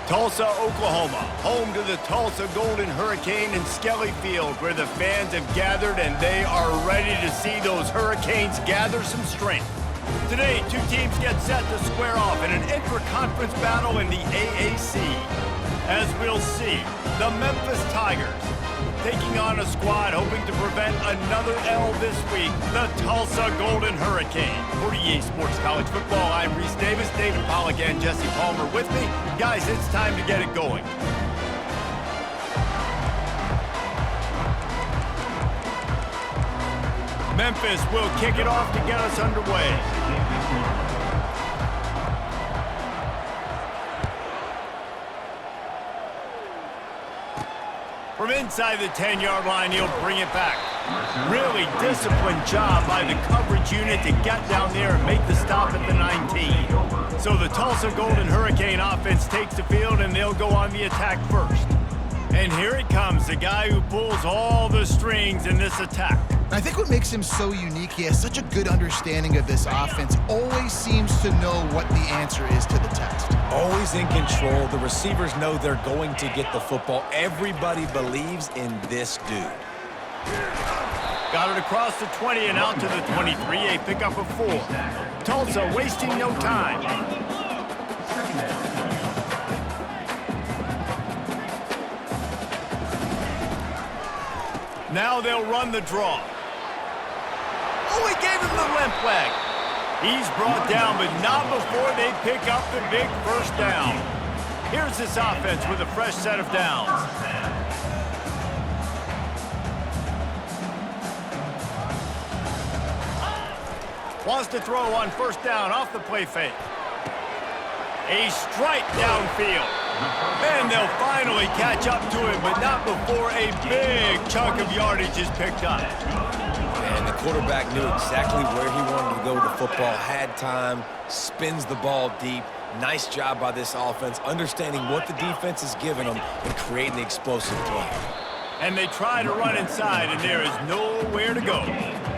Tulsa, Oklahoma, home to the Tulsa Golden Hurricane in Skelly Field, where the fans have gathered and they are ready to see those Hurricanes gather some strength. Today, two teams get set to square off in an intra-conference battle in the AAC. As we'll see, the Memphis Tigers taking on a squad hoping to prevent another L this week, the Tulsa Golden Hurricane. For EA Sports College Football, I'm Reese Davis, David Pollack and Jesse Palmer with me. Guys, it's time to get it going. Memphis will kick it off to get us underway. From inside the 10-yard line, he'll bring it back. Really disciplined job by the coverage unit to get down there and make the stop at the 19. So the Tulsa Golden Hurricane offense takes the field, and they'll go on the attack first. And here it comes, the guy who pulls all the strings in this attack. I think what makes him so unique, he has such a good understanding of this offense, always seems to know what the answer is to the test. Always in control. The receivers know they're going to get the football. Everybody believes in this dude. Got it across the 20 and out to the 23, a pickup of 4. Tulsa wasting no time. Now they'll run the draw. Oh, he gave him the limp leg. He's brought down, but not before they pick up the big first down. Here's this offense with a fresh set of downs. Wants to throw on first down off the play fake. A strike downfield. And they'll finally catch up to him, but not before a big chunk of yardage is picked up. And the quarterback knew exactly where he wanted to go with the football, had time, spins the ball deep. Nice job by this offense, understanding what the defense is giving them and creating the explosive play. And they try to run inside, and there is nowhere to go.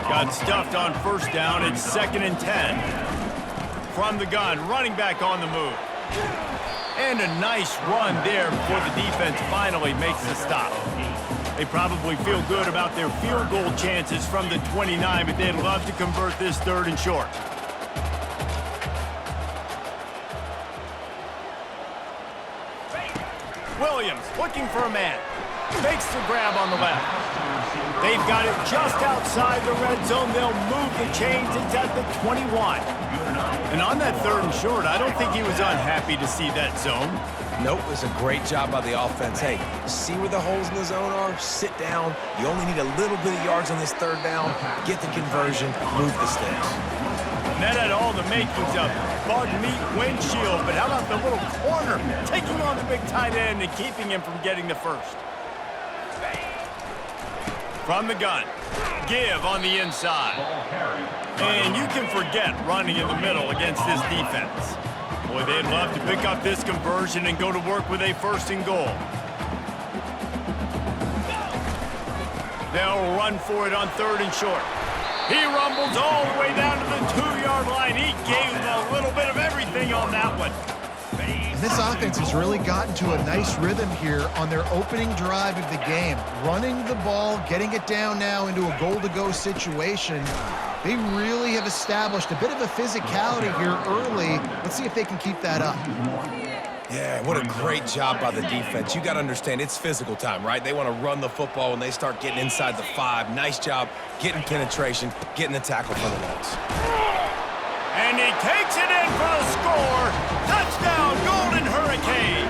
Got stuffed on first down. It's 2nd and 10. From the gun, running back on the move. And a nice run there before the defense finally makes the stop. They probably feel good about their field goal chances from the 29, but they'd love to convert this 3rd and short. Williams looking for a man. Makes the grab on the left. They've got it just outside the red zone. They'll move the chains. It's at the 21. And on that 3rd and short, I don't think he was unhappy to see that zone. Nope, it was a great job by the offense. Hey, see where the holes in the zone are? Sit down. You only need a little bit of yards on this 3rd down. Get the conversion, move the sticks. And that had all the makings of bug meat windshield, but how about the little corner taking on the big tight end and keeping him from getting the first? From the gun, give on the inside. And you can forget running in the middle against this defense. Boy, they'd love to pick up this conversion and go to work with a 1st and goal. They'll run for it on 3rd and short. He rumbles all the way down to the 2-yard line. He gave a little bit of everything on that one. And this offense has really gotten to a nice rhythm here on their opening drive of the game. Running the ball, getting it down now into a goal-to-go situation. They really have established a bit of a physicality here early. Let's see if they can keep that up. Yeah, what a great job by the defense. You got to understand, it's physical time, right? They want to run the football when they start getting inside the 5. Nice job getting penetration, getting the tackle for the loss. And he takes it in for the score. Touchdown, Golden Hurricane.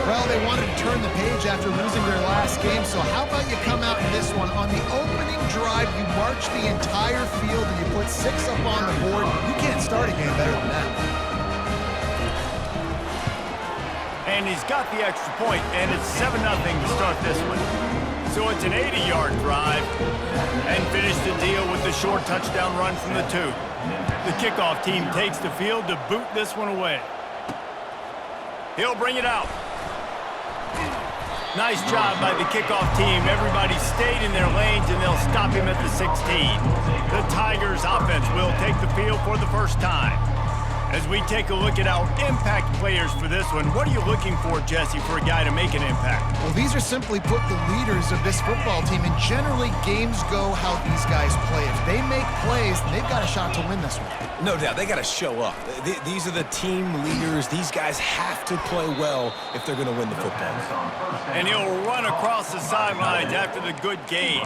Well, they wanted to turn the page after losing their last game, so how about you come out in this one? On the opening drive, you march the entire field and you put 6 up on the board. You can't start a game better than that. And he's got the extra point, and it's 7-0 to start this one. So it's an 80-yard drive, and finish the deal with the short touchdown run from the 2. The kickoff team takes the field to boot this one away. He'll bring it out. Nice job by the kickoff team. Everybody stayed in their lanes, and they'll stop him at the 16. The Tigers offense will take the field for the first time. As we take a look at our impact players for this one, what are you looking for, Jesse, for a guy to make an impact? Well, these are simply put the leaders of this football team, and generally games go how these guys play. If they make plays, then they've got a shot to win this one. No doubt, they got to show up. These are the team leaders. These guys have to play well if they're going to win the football. And he'll run across the sidelines after the good gain.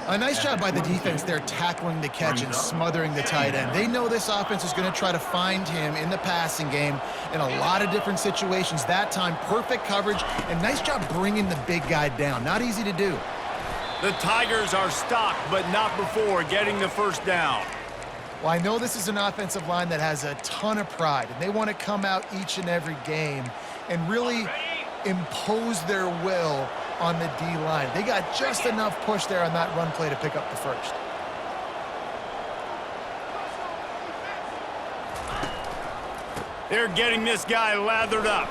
A nice job by the defense there, tackling the catch and smothering the tight end. They know this offense is going to try to find him in the passing game in a lot of different situations. That time, perfect coverage, and nice job bringing the big guy down. Not easy to do. The Tigers are stopped, but not before getting the first down. Well, I know this is an offensive line that has a ton of pride, and they want to come out each and every game and really impose their will on the D-line. They got just enough push there on that run play to pick up the first. They're getting this guy lathered up.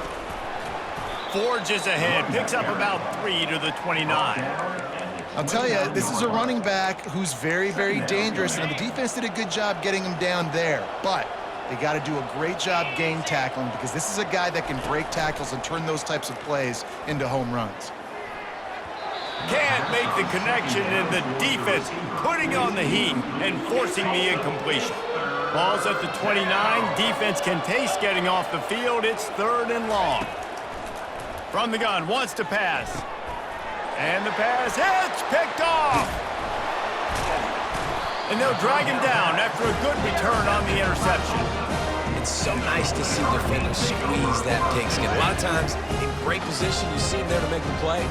Forges ahead, picks up about 3 to the 29. I'll tell you, this is a running back who's very, very dangerous, and the defense did a good job getting him down there. But they got to do a great job game tackling, because this is a guy that can break tackles and turn those types of plays into home runs. Can't make the connection, and the defense putting on the heat and forcing the incompletion. Ball's at the 29. Defense can taste getting off the field. It's 3rd and long. From the gun, wants to pass. And the pass hits, picked off. And they'll drag him down after a good return on the interception. It's so nice to see defenders squeeze that pigskin. A lot of times, in great position, you see them there to make the play,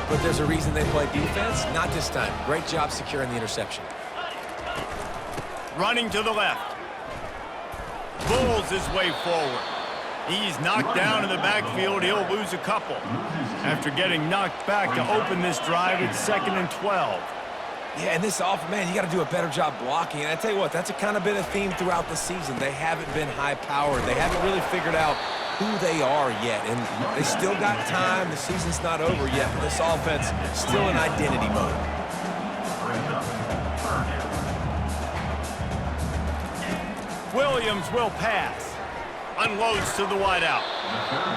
but there's a reason they play defense. Not this time. Great job securing the interception. Running to the left. Bulls his way forward. He's knocked down in the backfield. He'll lose a couple. After getting knocked back to open this drive, it's 2nd and 12. Yeah, and this offense, man, you got to do a better job blocking. And I tell you what, that's a kind of been a theme throughout the season. They haven't been high-powered. They haven't really figured out who they are yet. And they still got time. The season's not over yet, but this offense still in identity mode. Williams will pass. Unloads to the wideout.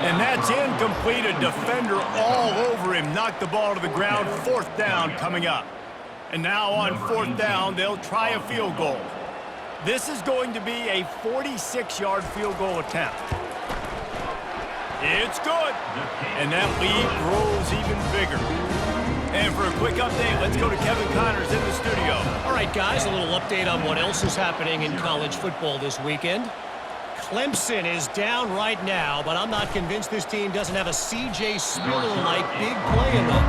And that's incomplete. A defender all over him. Knocked the ball to the ground. 4th down coming up. And now on 4th down, they'll try a field goal. This is going to be a 46-yard field goal attempt. It's good. And that lead grows even bigger. And for a quick update, let's go to Kevin Connors in the studio. All right, guys, a little update on what else is happening in college football this weekend. Clemson is down right now, but I'm not convinced this team doesn't have a C.J. Spiller-like big play in them.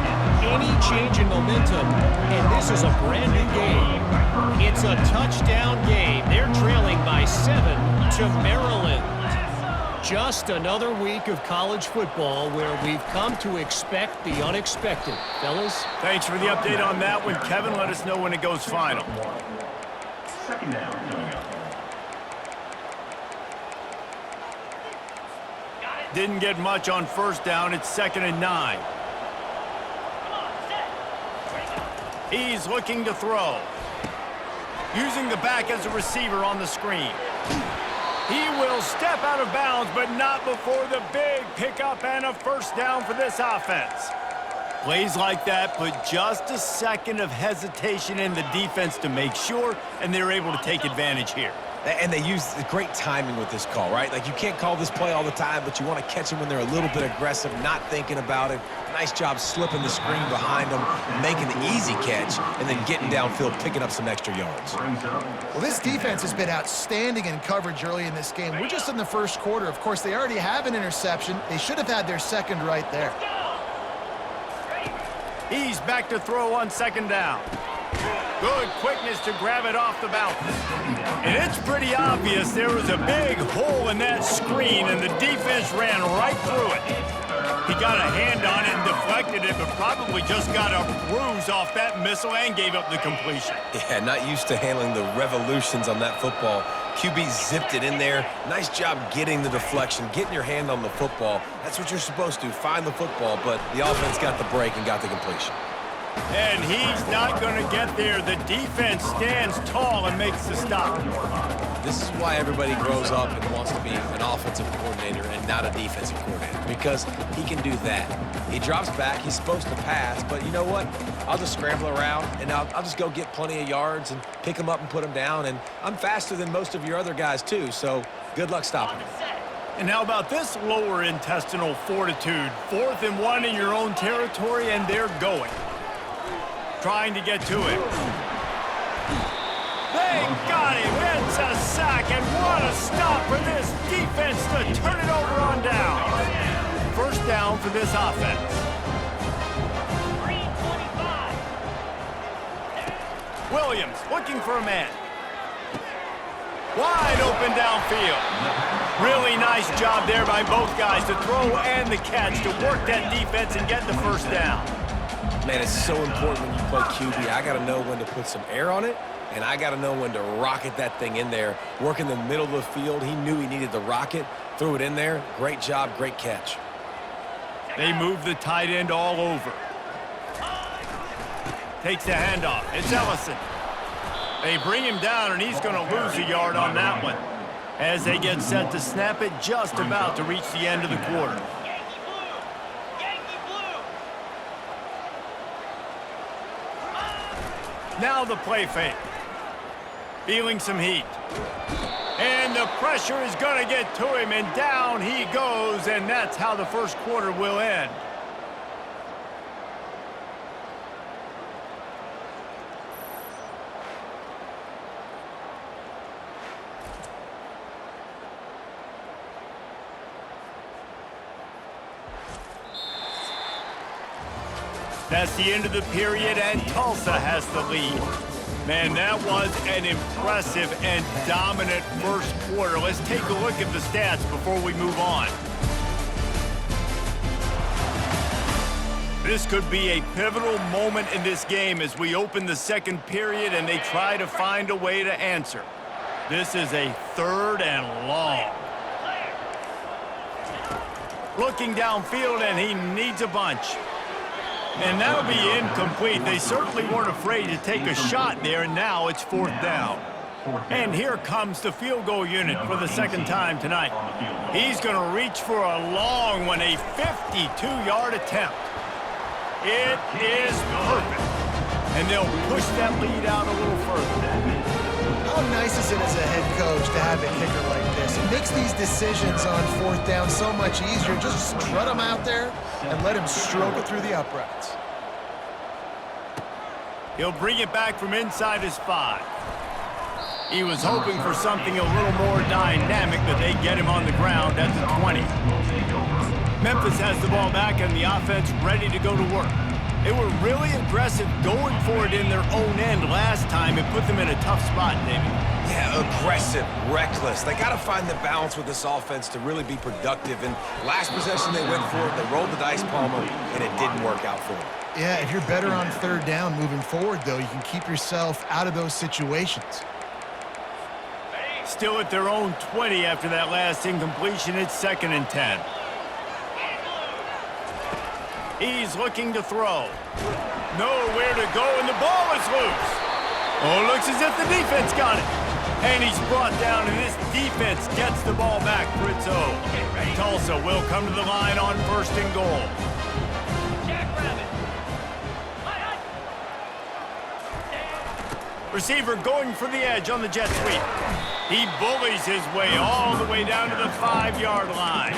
Any change in momentum, and this is a brand new game. It's a touchdown game. They're trailing by 7 to Maryland. Just another week of college football where we've come to expect the unexpected. Fellas? Thanks for the update on that one, Kevin. Let us know when it goes final. 2nd down. Didn't get much on 1st down. It's 2nd and 9. He's looking to throw. Using the back as a receiver on the screen. He will step out of bounds, but not before the big pickup and a 1st down for this offense. Plays like that put just a second of hesitation in the defense to make sure, and they're able to take advantage here. And they use great timing with this call, right? Like, you can't call this play all the time, but you want to catch them when they're a little bit aggressive, not thinking about it. Nice job slipping the screen behind them, making the easy catch, and then getting downfield, picking up some extra yards. Well, this defense has been outstanding in coverage early in this game. We're just in the 1st quarter. Of course, they already have an interception. They should have had their 2nd right there. He's back to throw on 2nd down. Good quickness to grab it off the bounce. And it's pretty obvious there was a big hole in that screen, and the defense ran right through it. He got a hand on it and deflected it, but probably just got a bruise off that missile and gave up the completion. Yeah, not used to handling the revolutions on that football. QB zipped it in there. Nice job getting the deflection, getting your hand on the football. That's what you're supposed to, find the football, but the offense got the break and got the completion. And he's not going to get there. The defense stands tall and makes the stop. This is why everybody grows up and wants to be an offensive coordinator and not a defensive coordinator, because he can do that. He drops back, he's supposed to pass, but you know what? I'll just scramble around, and I'll just go get plenty of yards and pick them up and put them down, and I'm faster than most of your other guys too, so good luck stopping him. And how about this lower intestinal fortitude? 4th and 1 in your own territory, and they're going. Trying to get to him. They got him. It's a sack, and what a stop for this defense to turn it over on down. First down for this offense. Williams looking for a man. Wide open downfield. Really nice job there by both guys to throw and the catch to work that defense and get the first down. Man, it's so important when you play QB. I got to know when to put some air on it, and I got to know when to rocket that thing in there. Work in the middle of the field. He knew he needed the rocket. Threw it in there. Great job, great catch. They move the tight end all over. Takes the handoff. It's Ellison. They bring him down, and he's going to lose a yard on that one. As they get set to snap it, just about to reach the end of the quarter. Now the play fake. Feeling some heat. And the pressure is going to get to him, and down he goes, and that's how the first quarter will end. That's the end of the period, and Tulsa has the lead. Man, that was an impressive and dominant first quarter. Let's take a look at the stats before we move on. This could be a pivotal moment in this game as we open the second period and they try to find a way to answer. This is a 3rd and long. Looking downfield, and he needs a bunch. And that'll be incomplete. They certainly weren't afraid to take a shot there, and now it's 4th down. And here comes the field goal unit for the second time tonight. He's going to reach for a long one, a 52-yard attempt. It is perfect. And they'll push that lead out a little further. How nice is it as a head coach to have a kicker like this? It makes these decisions on 4th down so much easier. Just strut him out there and let him stroke it through the uprights. He'll bring it back from inside his 5. He was hoping for something a little more dynamic, but they get him on the ground at the 20. Memphis has the ball back and the offense ready to go to work. They were really aggressive going for it in their own end last time. It put them in a tough spot, David. Yeah, aggressive, reckless. They got to find the balance with this offense to really be productive. And last possession they went for it, they rolled the dice, Palmer, and it didn't work out for them. Yeah, if you're better on 3rd down moving forward, though, you can keep yourself out of those situations. Still at their own 20 after that last incompletion. It's 2nd and 10. He's looking to throw. Nowhere to go, and the ball is loose. Oh, looks as if the defense got it. And he's brought down, and this defense gets the ball back for its own. Tulsa will come to the line on 1st and goal. Receiver going for the edge on the jet sweep. He bullies his way all the way down to the 5-yard line.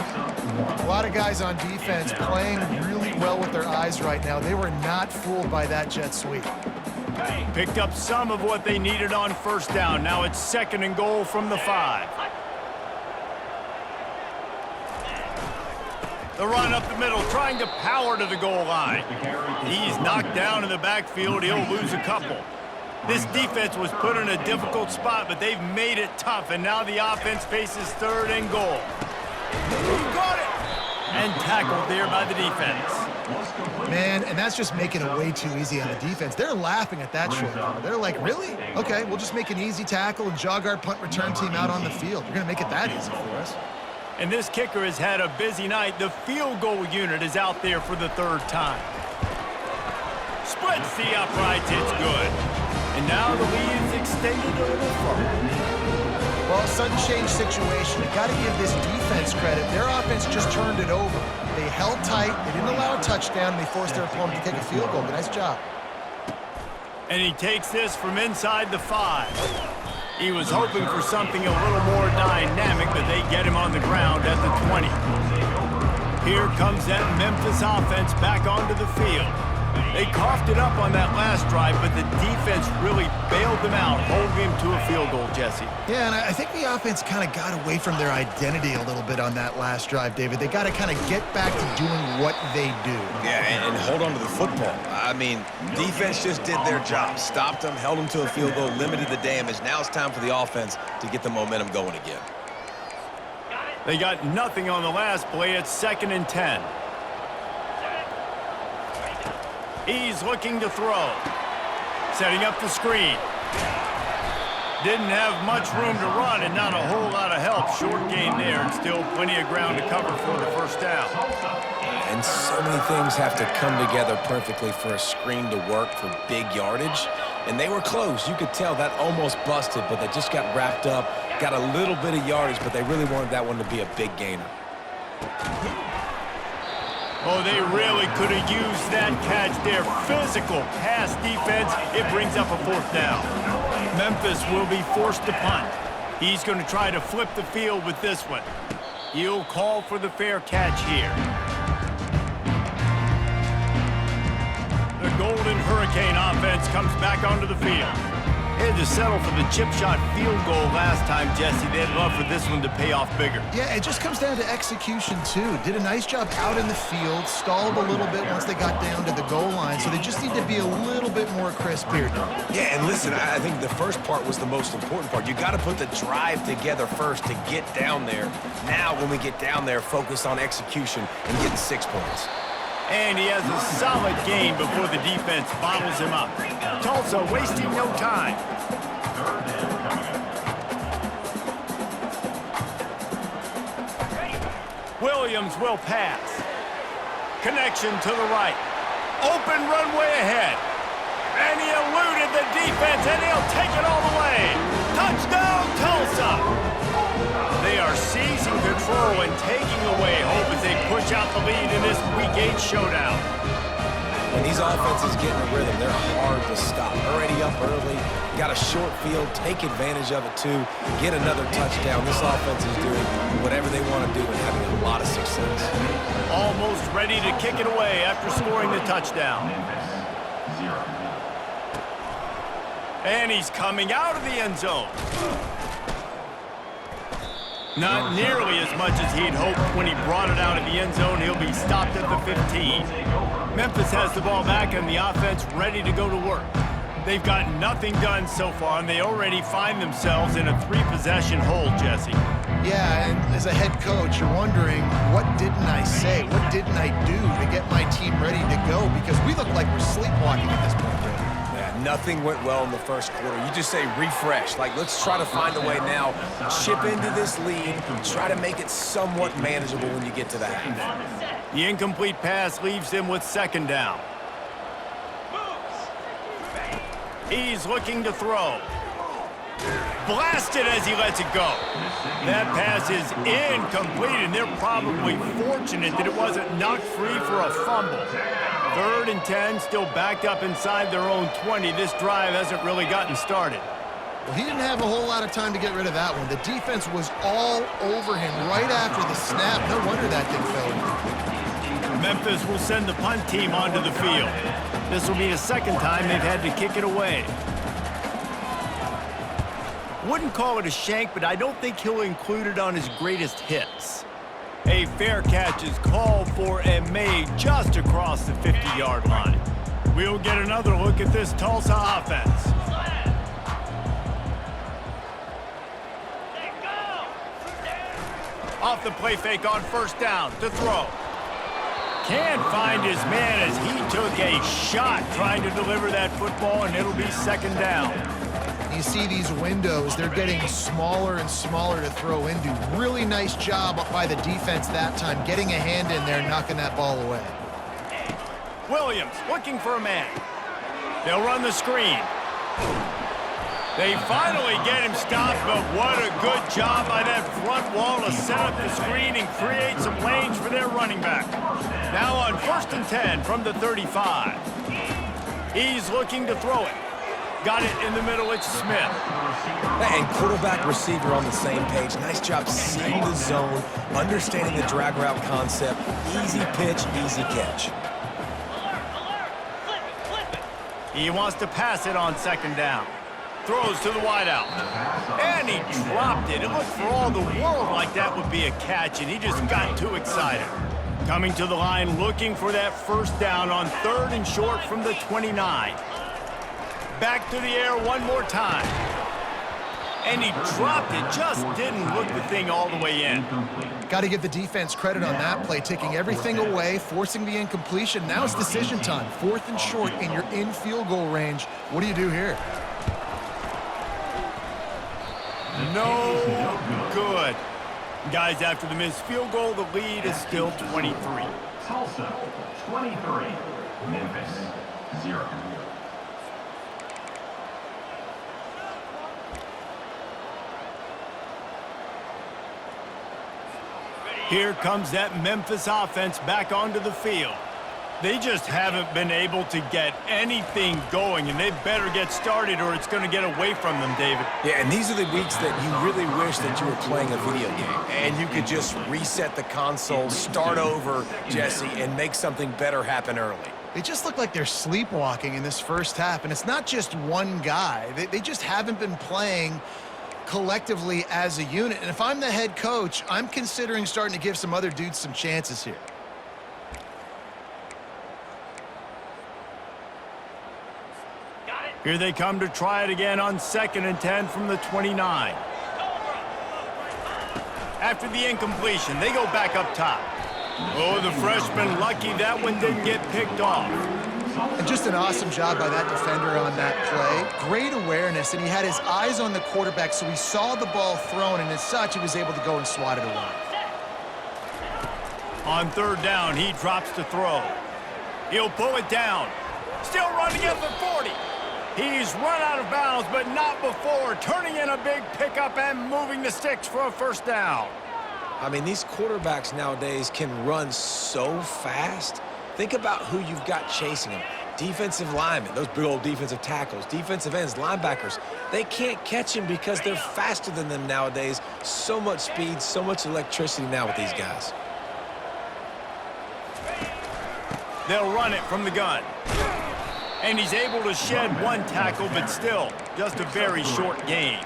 A lot of guys on defense playing really well with their eyes right now. They were not fooled by that jet sweep. Picked up some of what they needed on 1st down. Now it's 2nd and goal from the 5. The run up the middle, trying to power to the goal line. He's knocked down in the backfield. He'll lose a couple. This defense was put in a difficult spot, but they've made it tough, and now the offense faces 3rd and goal. He got it! And tackled there by the defense. Man, and that's just making it way too easy on the defense. They're laughing at that short corner. They're like, really? Okay, we'll just make an easy tackle and jog our punt return team out on the field. We're going to make it that easy for us. And this kicker has had a busy night. The field goal unit is out there for the 3rd time. Splits the uprights, it's good. And now the lead is extended a little further. Well, sudden change situation. Got to give this defense credit. Their offense just turned it over. They held tight. They didn't allow a touchdown, and they forced their opponent to take a field goal. But nice job. And he takes this from inside the 5. He was hoping for something a little more dynamic, but they get him on the ground at the 20. Here comes that Memphis offense back onto the field. They coughed it up on that last drive, but the defense really bailed them out, holding him to a field goal, Jesse. Yeah, and I think the offense kind of got away from their identity a little bit on that last drive, David. They got to kind of get back to doing what they do. Yeah, and hold on to the football. I mean, defense just did their job. Stopped them, held them to a field goal, limited the damage. Now it's time for the offense to get the momentum going again. They got nothing on the last play. It's 2nd and 10. He's looking to throw. Setting up the screen. Didn't have much room to run and not a whole lot of help. Short gain there and still plenty of ground to cover for the first down. And so many things have to come together perfectly for a screen to work for big yardage. And they were close. You could tell that almost busted, but they just got wrapped up, got a little bit of yardage, but they really wanted that one to be a big gainer. Oh, they really could have used that catch there. Physical pass defense. It brings up a 4th down. Memphis will be forced to punt. He's going to try to flip the field with this one. He'll call for the fair catch here. The Golden Hurricane offense comes back onto the field. They had to settle for the chip shot field goal last time, Jesse. They'd love for this one to pay off bigger. Yeah, it just comes down to execution, too. Did a nice job out in the field, stalled a little bit once they got down to the goal line, so they just need to be a little bit more crisp here. Yeah, and listen, I think the first part was the most important part. You got to put the drive together first to get down there. Now, when we get down there, focus on execution and getting 6 points. And he has a solid gain before the defense bottles him up. Tulsa wasting no time. Williams will pass. Connection to the right. Open runway ahead. And he eluded the defense, and he'll take it all the way. Touchdown, Tulsa! They are seizing control and taking away hope as they push out the lead in this Week 8 showdown. When these offenses get in a rhythm, they're hard to stop. Already up early, got a short field, take advantage of it too, get another touchdown. This offense is doing whatever they want to do and having a lot of success. Almost ready to kick it away after scoring the touchdown. And he's coming out of the end zone. Not nearly as much as he'd hoped when he brought it out of the end zone. He'll be stopped at the 15. Memphis has the ball back and the offense ready to go to work. They've got nothing done so far, and they already find themselves in a 3-possession hole, Jesse. Yeah, and as a head coach, you're wondering, what didn't I say? What didn't I do to get my team ready to go? Because we look like we're sleepwalking at this point. Nothing went well in the first quarter. You just say refresh. Like, let's try to find a way now, chip into this lead, try to make it somewhat manageable when you get to the half. The incomplete pass leaves him with 2nd down. He's looking to throw. Blasted as he lets it go. That pass is incomplete, and they're probably fortunate that it wasn't knocked free for a fumble. 3rd and 10, still backed up inside their own 20. This drive hasn't really gotten started. Well, he didn't have a whole lot of time to get rid of that one. The defense was all over him right after the snap. No wonder that thing fell in. Memphis will send the punt team onto the field. This will be the 2nd time they've had to kick it away. Wouldn't call it a shank, but I don't think he'll include it on his greatest hits. A fair catch is called for and made just across the 50-yard line. We'll get another look at this Tulsa offense. Off the play fake on 1st down to throw. Can't find his man as he took a shot trying to deliver that football, and it'll be 2nd down. You see these windows, they're getting smaller and smaller to throw into. Really nice job by the defense that time, getting a hand in there, knocking that ball away. Williams looking for a man. They'll run the screen. They finally get him stopped, but what a good job by that front wall to set up the screen and create some lanes for their running back. Now on 1st and 10 from the 35. He's looking to throw it. Got it in the middle, it's Smith. And quarterback receiver on the same page. Nice job seeing the zone, understanding the drag route concept. Easy pitch, easy catch. He wants to pass it on 2nd down. Throws to the wideout. And he dropped it. It looked for all the world like that would be a catch, and he just got too excited. Coming to the line, looking for that 1st down on 3rd and short from the 29. Back to the air one more time. And he dropped it, just didn't look the thing all the way in. Got to give the defense credit on that play, taking everything away, forcing the incompletion. Now it's decision time. 4th and short, and you're in field goal range. What do you do here? No good. Guys, after the missed field goal, the lead is still 23. Tulsa, 23. Memphis, 0. Here comes that Memphis offense back onto the field. They just haven't been able to get anything going, and they better get started or it's going to get away from them, David. Yeah, and these are the weeks that you really wish that you were playing a video game and you could just reset the console, start over, Jesse, and make something better happen early. They just look like they're sleepwalking in this 1st half, and it's not just one guy. They just haven't been playing collectively as a unit. And if I'm the head coach, I'm considering starting to give some other dudes some chances here. Here they come to try it again on 2nd and 10 from the 29. After the incompletion, they go back up top. Oh, the freshman lucky that one didn't get picked off. And just an awesome job by that defender on that play. Great awareness, and he had his eyes on the quarterback, so he saw the ball thrown, and as such, he was able to go and swat it away. On 3rd down, he drops to throw. He'll pull it down. Still running it for 40. He's run out of bounds, but not before. Turning in a big pickup and moving the sticks for a 1st down. I mean, these quarterbacks nowadays can run so fast. Think about who you've got chasing them. Defensive linemen, those big old defensive tackles, defensive ends, linebackers. They can't catch him because they're faster than them nowadays. So much speed, so much electricity now with these guys. They'll run it from the gun. And he's able to shed one tackle, but still, just a very short gain.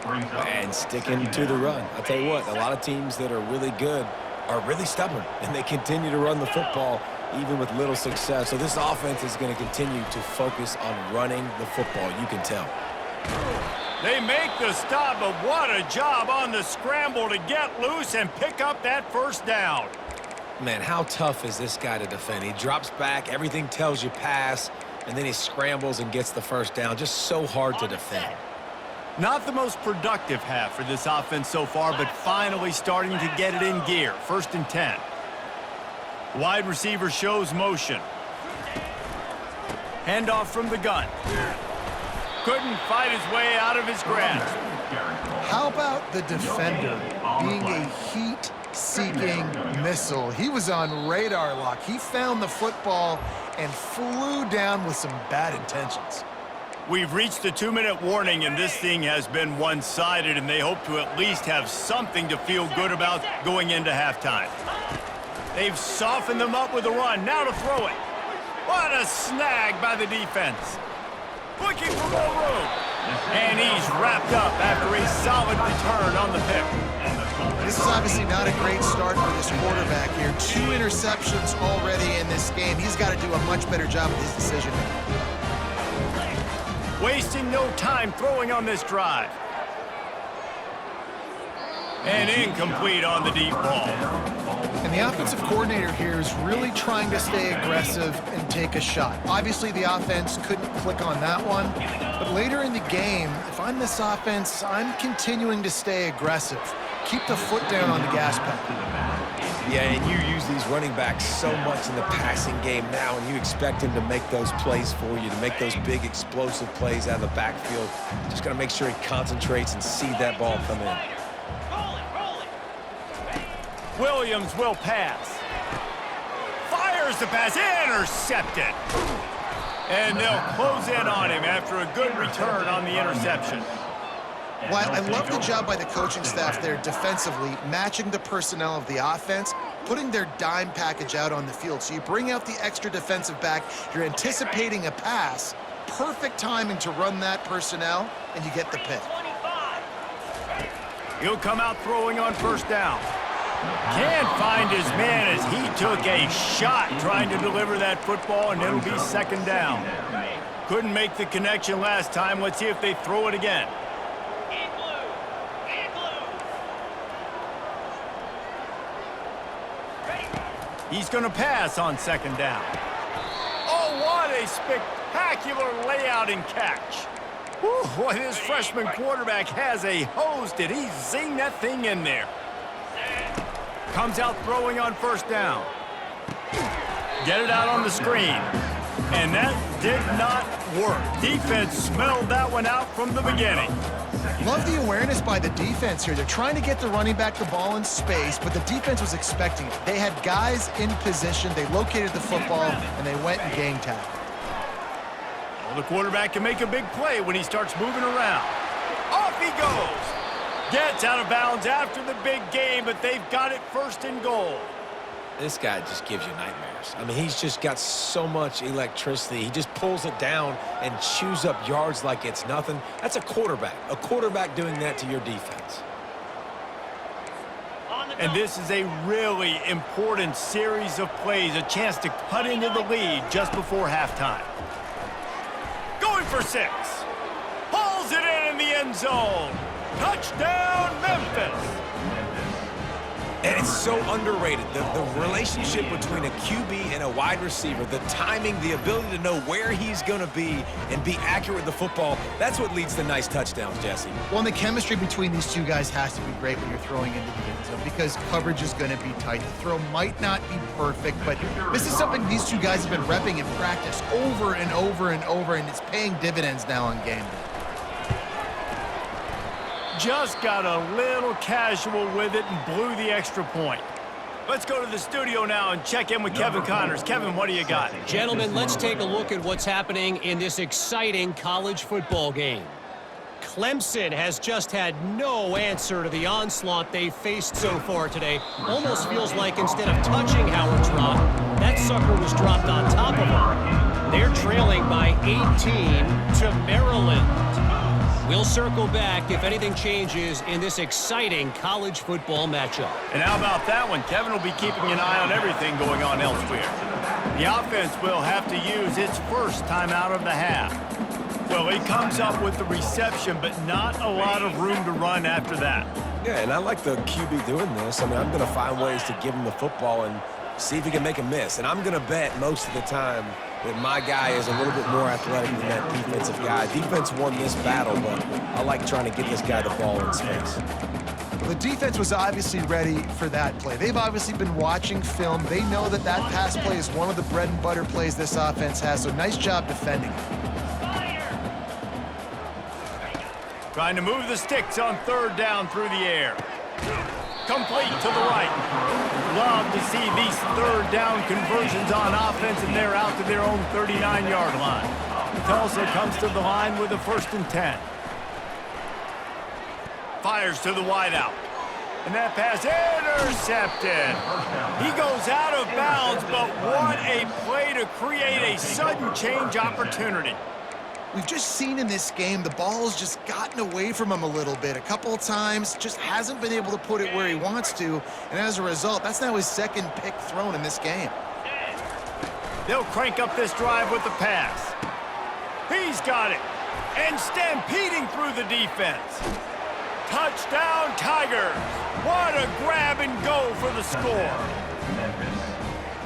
And sticking to the run. I'll tell you what, a lot of teams that are really good are really stubborn, and they continue to run the football even with little success. So this offense is going to continue to focus on running the football, you can tell. They make the stop, but what a job on the scramble to get loose and pick up that 1st down. Man, how tough is this guy to defend? He drops back, everything tells you pass, and then he scrambles and gets the 1st down. Just so hard to defend. Not the most productive half for this offense so far, but finally starting to get it in gear. 1st and 10. Wide receiver shows motion. Handoff from the gun. Couldn't fight his way out of his grasp. How about the defender being a heat-seeking missile? He was on radar lock. He found the football and flew down with some bad intentions. We've reached the 2-minute warning, and this thing has been one-sided, and they hope to at least have something to feel good about going into halftime. They've softened them up with a run. Now to throw it. What a snag by the defense. Looking for more room. And he's wrapped up after a solid return on the pick. This is obviously not a great start for this quarterback here. 2 interceptions already in this game. He's got to do a much better job with his decision-making. Wasting no time throwing on this drive. And incomplete on the deep ball. And the offensive coordinator here is really trying to stay aggressive and take a shot. Obviously, the offense couldn't click on that one. But later in the game, if I'm this offense, I'm continuing to stay aggressive. keep the foot down on the gas pedal. Yeah, and you use these running backs so much in the passing game now, and you expect him to make those plays for you, to make those big explosive plays out of the backfield. Just got to make sure he concentrates and see that ball come in. Williams will pass. Fires the pass, intercepted. And they'll close in on him after a good return on the interception. Well, I love the job by the coaching staff there defensively, matching the personnel of the offense, putting their dime package out on the field. So you bring out the extra defensive back, you're anticipating a pass, perfect timing to run that personnel, and you get the pick. He'll come out throwing on first down. Can't find his man as he took a shot trying to deliver that football, and it'll be second down. Couldn't make the connection last time. Let's see if they throw it again. He's going to pass on second down. Oh, what a spectacular layout and catch. Whew, boy, this freshman quarterback has a hose. Did he zing that thing in there? Comes out throwing on first down. Get it out on the screen. And that did not work. Defense smelled that one out from the beginning. Love the awareness by the defense here. They're trying to get the running back the ball in space, but the defense was expecting it. They had guys in position, they located the football, and they went and game tackled. Well, the quarterback can make a big play when he starts moving around. Off he goes. Gets out of bounds after the big game, but they've got it first and goal. This guy just gives you nightmares. I mean, he's just got so much electricity. He just pulls it down and chews up yards like it's nothing. That's a quarterback doing that to your defense. And this is a really important series of plays, a chance to cut into the lead just before halftime. Going for 6. Hauls it in the end zone. Touchdown, Memphis. And it's so underrated, the relationship between a QB and a wide receiver, the timing, the ability to know where he's going to be and be accurate with the football, that's what leads to nice touchdowns, Jesse. Well, and the chemistry between these two guys has to be great when you're throwing into the end zone because coverage is going to be tight. The throw might not be perfect, but this is something these two guys have been repping in practice over and over and over, and it's paying dividends now on game day. Just got a little casual with it and blew the extra point. Let's go to the studio now and check in with Kevin Connors. Kevin, what do you got? Gentlemen, let's take a look at what's happening in this exciting college football game. Clemson has just had no answer to the onslaught they faced so far today. Almost feels like instead of touching Howard's Rock, that sucker was dropped on top of him. They're trailing by 18 to Maryland. We'll circle back if anything changes in this exciting college football matchup. And how about that one? Kevin will be keeping an eye on everything going on elsewhere. The offense will have to use its first timeout of the half. Well, he comes up with the reception, but not a lot of room to run after that. Yeah, and I like the QB doing this. I mean, I'm going to find ways to give him the football and see if he can make a miss. And I'm going to bet most of the time that my guy is a little bit more athletic than that defensive guy. Defense won this battle, but I like trying to get this guy the ball in space. The defense was obviously ready for that play. They've obviously been watching film. They know that that pass play is one of the bread and butter plays this offense has, so nice job defending it. Trying to move the sticks on third down through the air. Complete to the right. Love to see these third down conversions on offense, and they're out to their own 39-yard line. Tulsa comes to the line with a 1st and 10. Fires to the wideout. And that pass intercepted. He goes out of bounds, but what a play to create a sudden change opportunity. We've just seen in this game the ball's just gotten away from him a little bit. A couple of times, just hasn't been able to put it where he wants to. And as a result, that's now his 2nd pick thrown in this game. They'll crank up this drive with the pass. He's got it. And stampeding through the defense. Touchdown, Tigers. What a grab and go for the score.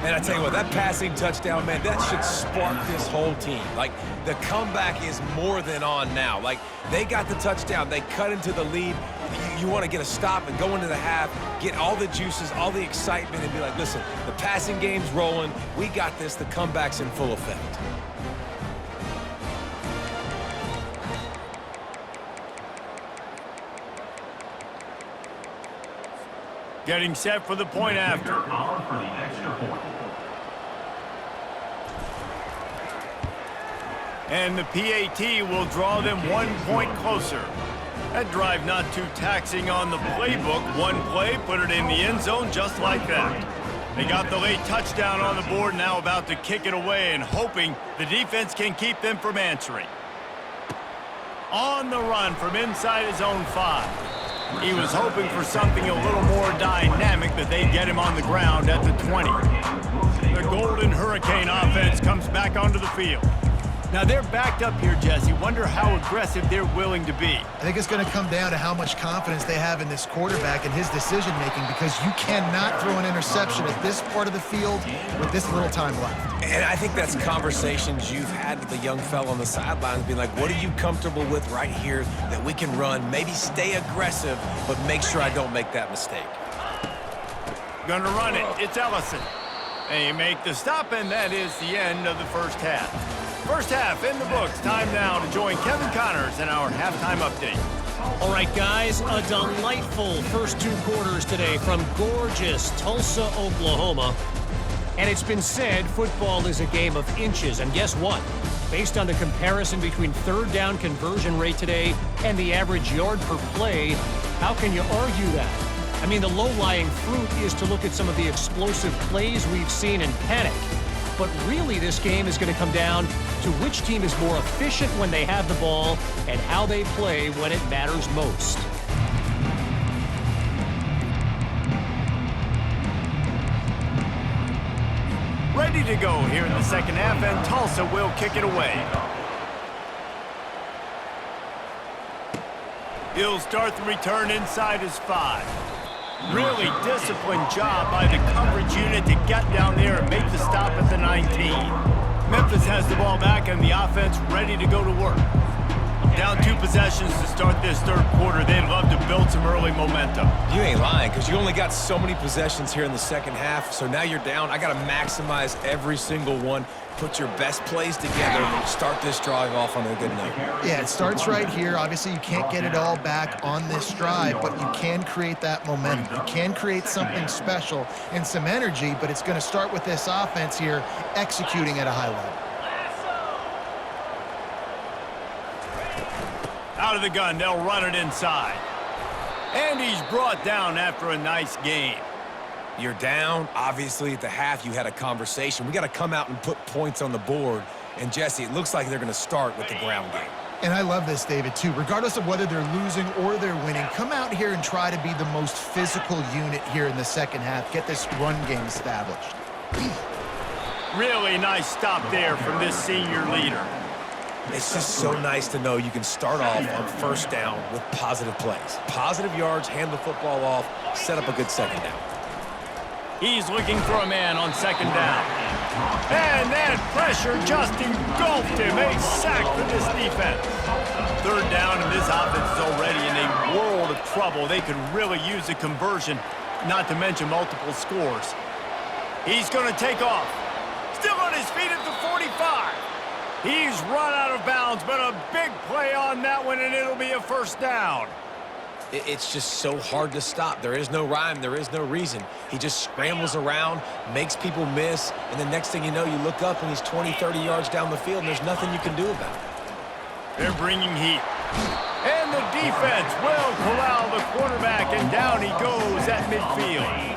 And I tell you what, that passing touchdown, man, that should spark this whole team. Like, the comeback is more than on now. Like, they got the touchdown. They cut into the lead. You want to get a stop and go into the half, get all the juices, all the excitement, and be like, listen, the passing game's rolling. We got this. The comeback's in full effect. Getting set for the point after. On for the extra point. And the PAT will draw them 1 point closer. That drive not too taxing on the playbook. One play, put it in the end zone just like that. They got the late touchdown on the board, now about to kick it away and hoping the defense can keep them from answering. On the run from inside his own 5. He was hoping for something a little more dynamic, but they get him on the ground at the 20. The Golden Hurricane offense comes back onto the field. Now they're backed up here, Jesse. Wonder how aggressive they're willing to be. I think it's going to come down to how much confidence they have in this quarterback and his decision-making, because you cannot throw an interception at this part of the field with this little time left. And I think that's conversations you've had with the young fella on the sidelines, being like, what are you comfortable with right here that we can run? Maybe stay aggressive, but make sure I don't make that mistake. Gonna run it. It's Ellison. They make the stop, and that is the end of the first half. First half in the books. Time now to join Kevin Connors in our halftime update. All right, guys, a delightful first 2 quarters today from gorgeous Tulsa, Oklahoma. And it's been said football is a game of inches. And guess what? Based on the comparison between third down conversion rate today and the average yard per play, how can you argue that? I mean, the low-lying fruit is to look at some of the explosive plays we've seen and panic. But really, this game is going to come down to which team is more efficient when they have the ball and how they play when it matters most. Ready to go here in the second half, and Tulsa will kick it away. He'll start the return inside his 5. Really disciplined job by the coverage unit to get down there and make the stop at the 19. Memphis has the ball back and the offense ready to go to work. Down 2 possessions to start this third quarter. They'd love to build some early momentum. You ain't lying, because you only got so many possessions here in the second half, so now you're down. I got to maximize every single one. Put your best plays together. Start this drive off on a good note. Yeah, it starts right here. Obviously, you can't get it all back on this drive, but you can create that momentum. You can create something special and some energy, but it's going to start with this offense here executing at a high level. Out of the gun, they'll run it inside. And he's brought down after a nice game. You're down. Obviously, at the half, you had a conversation. We got to come out and put points on the board. And, Jesse, it looks like they're going to start with the ground game. And I love this, David, too. Regardless of whether they're losing or they're winning, come out here and try to be the most physical unit here in the second half. Get this run game established. Really nice stop there from this senior leader. It's just so nice to know you can start off on first down with positive plays. Positive yards, hand the football off, set up a good second down. He's looking for a man on second down. And that pressure just engulfed him. A sack for this defense. Third down, and this offense is already in a world of trouble. They could really use a conversion, not to mention multiple scores. He's going to take off. Still on his feet at the 45. He's run out of bounds, but a big play on that one, and it'll be a first down. It's just so hard to stop. There is no rhyme. There is no reason. He just scrambles around, makes people miss, and the next thing you know, you look up and he's 20, 30 yards down the field, and there's nothing you can do about it. They're bringing heat. And the defense will corral the quarterback, and down he goes at midfield.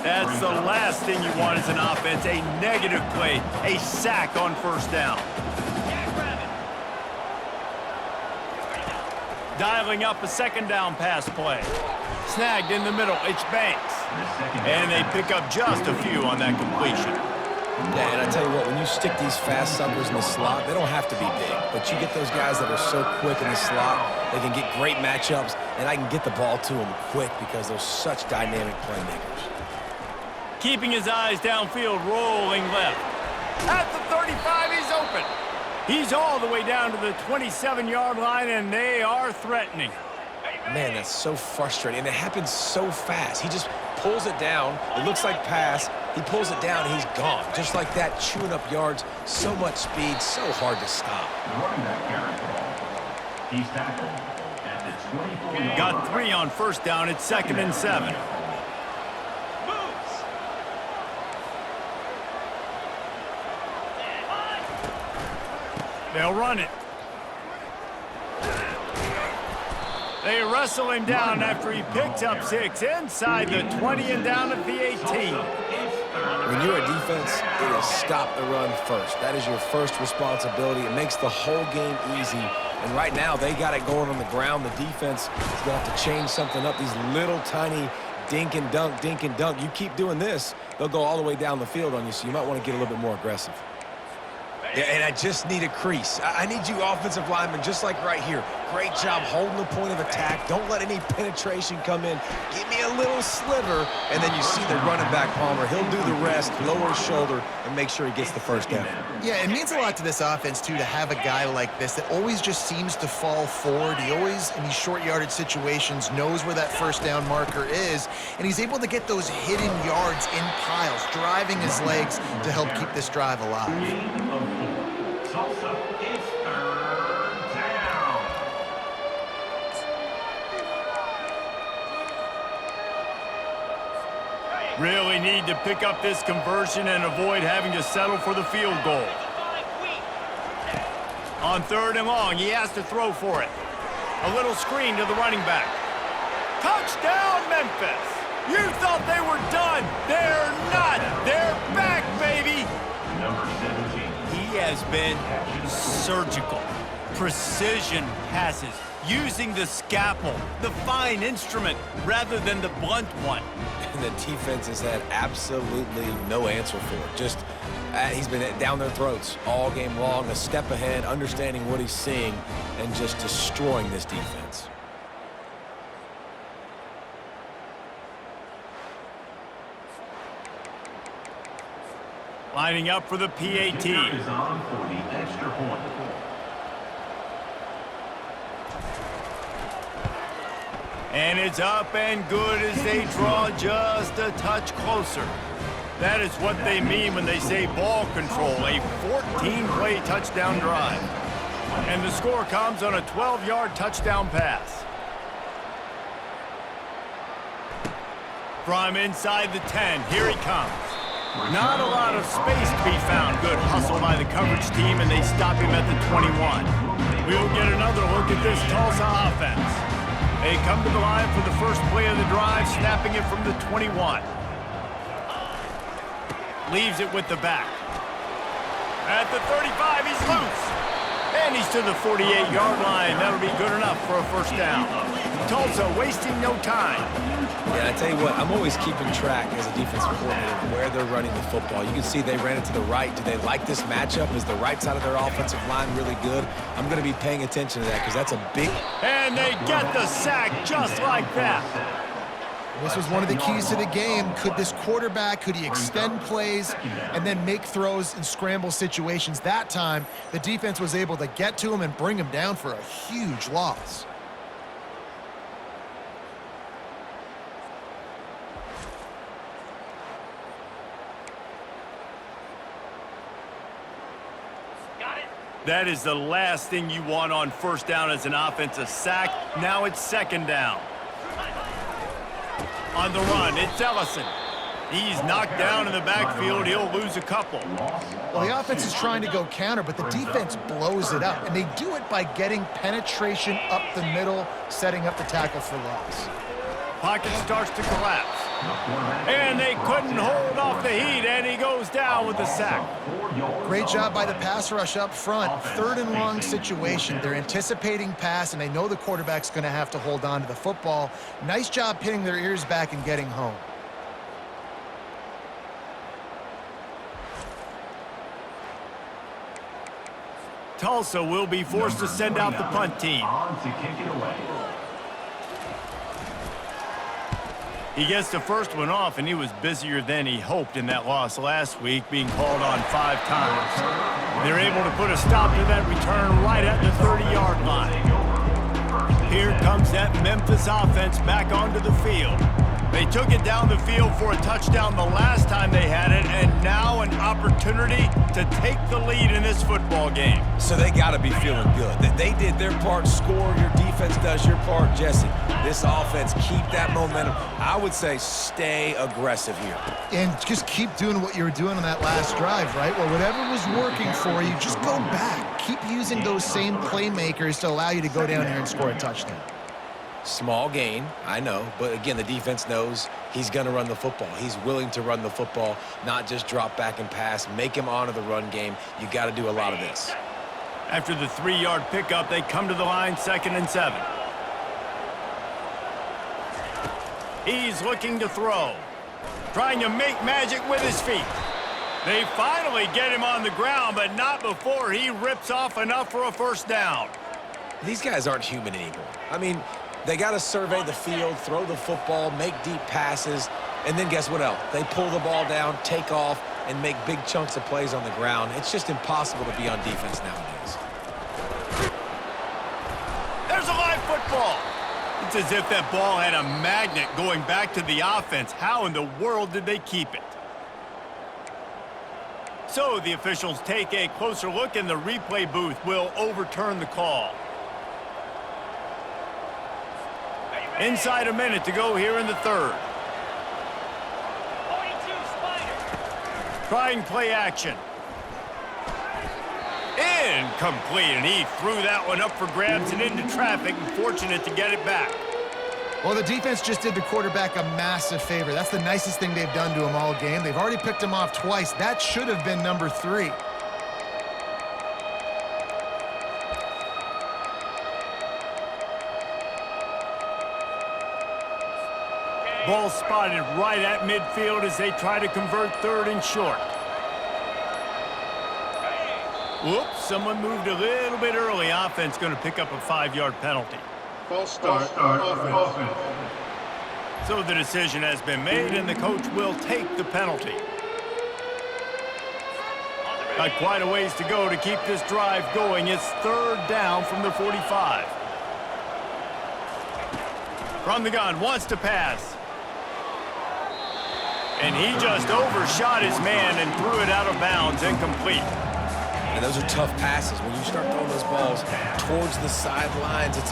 That's the last thing you want as an offense, a negative play, a sack on first down. Dialing up a second down pass play. Snagged in the middle, it's Banks. And they pick up just a few on that completion. Yeah, and I tell you what, when you stick these fast suckers in the slot, they don't have to be big. But you get those guys that are so quick in the slot, they can get great matchups, and I can get the ball to them quick because they're such dynamic playmakers. Keeping his eyes downfield, rolling left. At the 35, he's open. He's all the way down to the 27-yard line, and they are threatening. Man, that's so frustrating, and it happens so fast. He just pulls it down. It looks like pass. He pulls it down, and he's gone. Just like that, chewing up yards. So much speed, so hard to stop. The running back carries the ball. He's tackled at the 24-yard Got 3 on first down. It's 2nd and 7. They'll run it. They wrestle him down after he picks up 6 inside the 20 and down at the 18. When you're a defense, it is stop the run first. That is your first responsibility. It makes the whole game easy. And right now, they got it going on the ground. The defense is going to have to change something up. These little tiny dink and dunk, dink and dunk. You keep doing this, they'll go all the way down the field on you, so you might want to get a little bit more aggressive. Yeah, and I just need a crease. I need you offensive linemen, just like right here. Great job holding the point of attack. Don't let any penetration come in. Give me a little sliver, and then you see the running back, Palmer. He'll do the rest, lower his shoulder, and make sure he gets the first down. Yeah, it means a lot to this offense, too, to have a guy like this that always just seems to fall forward. He always, in these short yardage situations, knows where that first down marker is, and he's able to get those hidden yards in piles, driving his legs to help keep this drive alive. Tulsa is 3rd down. Really need to pick up this conversion and avoid having to settle for the field goal. On 3rd and long, he has to throw for it. A little screen to the running back. Touchdown, Memphis! You thought they were done. They're not. They're back, baby. Number 17. He has been surgical. Precision passes, using the scalpel, the fine instrument, rather than the blunt one. And the defense has had absolutely no answer for it. Just, he's been down their throats all game long, a step ahead, understanding what he's seeing, and just destroying this defense. Lining up for the PAT. Kicker is on for the extra point. And it's up and good as they draw just a touch closer. That is what they mean when they say ball control, a 14-play touchdown drive. And the score comes on a 12-yard touchdown pass. From inside the 10, here he comes. Not a lot of space to be found. Good hustle by the coverage team, and they stop him at the 21. We'll get another look at this Tulsa offense. They come to the line for the first play of the drive, snapping it from the 21. Leaves it with the back. At the 35, he's loose. And he's to the 48-yard line. That'll be good enough for a first down. Tulsa wasting no time. Yeah, I tell you what, I'm always keeping track as a defensive coordinator where they're running the football. You can see they ran it to the right. Do they like this matchup? Is the right side of their offensive line really good? I'm going to be paying attention to that because that's a big... And they get the sack just like that. This was one of the keys to the game. Could this quarterback, could he extend plays and then make throws in scramble situations? That time, the defense was able to get to him and bring him down for a huge loss. That is the last thing you want on first down as an offensive sack. Now it's 2nd down. On the run, it's Ellison. He's knocked down in the backfield. He'll lose a couple. Well, the offense is trying to go counter, but the defense blows it up, and they do it by getting penetration up the middle, setting up the tackle for loss. Pocket starts to collapse. And they couldn't hold off the heat, and he goes down with the sack. Great job by the pass rush up front. 3rd and long situation. They're anticipating pass, and they know the quarterback's going to have to hold on to the football. Nice job pinning their ears back and getting home. Tulsa will be forced to send out the punt team. On to kick it away. He gets the first one off, and he was busier than he hoped in that loss last week, being called on 5 times. They're able to put a stop to that return right at the 30-yard line. Here comes that Memphis offense back onto the field. They took it down the field for a touchdown the last time they had it, and now an opportunity to take the lead in this football game. So they got to be feeling good. That they did their part, score, your defense does your part, Jesse. This offense, keep that momentum. I would say stay aggressive here. And just keep doing what you were doing on that last drive, right? Well, whatever was working for you, just go back. Keep using those same playmakers to allow you to go down here and score a touchdown. Small gain, I know, but again, the defense knows he's going to run the football. He's willing to run the football, not just drop back and pass, make him honor the run game. You got to do a lot of this. After the 3-yard pickup, they come to the line, 2nd and 7. He's looking to throw, trying to make magic with his feet. They finally get him on the ground, but not before he rips off enough for a first down. These guys aren't human anymore. I mean, they got to survey the field, throw the football, make deep passes, and then guess what else? They pull the ball down, take off, and make big chunks of plays on the ground. It's just impossible to be on defense nowadays. There's a live football. It's as if that ball had a magnet going back to the offense. How in the world did they keep it? So the officials take a closer look, and the replay booth will overturn the call. Inside a minute to go here in the 3rd. Trying play action. Incomplete, and he threw that one up for grabs and into traffic, and fortunate to get it back. Well, the defense just did the quarterback a massive favor. That's the nicest thing they've done to him all game. They've already picked him off twice. That should have been number 3. Ball spotted right at midfield as they try to convert 3rd and short. Whoops, someone moved a little bit early. Offense going to pick up a 5-yard penalty. False start, offense. So the decision has been made, and the coach will take the penalty. Got quite a ways to go to keep this drive going. It's 3rd down from the 45. From the gun, wants to pass. And he just overshot his man and threw it out of bounds, incomplete. And those are tough passes. When you start throwing those balls towards the sidelines, it's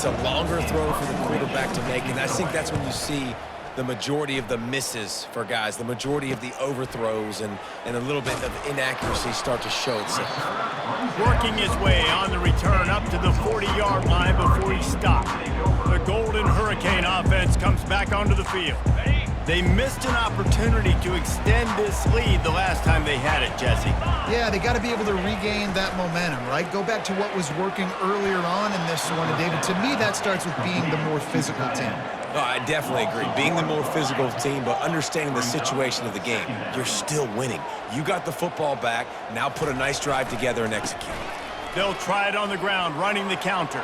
a longer throw for the quarterback to make. And I think that's when you see the majority of the misses for guys, the majority of the overthrows and a little bit of inaccuracy start to show itself. Working his way on the return up to the 40-yard line before he stopped. The Golden Hurricane offense comes back onto the field. They missed an opportunity to extend this lead the last time they had it, Jesse. Yeah, they got to be able to regain that momentum, right? Go back to what was working earlier on in this one, and David, to me, that starts with being the more physical team. No, I definitely agree. Being the more physical team, but understanding the situation of the game. You're still winning. You got the football back. Now put a nice drive together and execute. They'll try it on the ground, running the counter.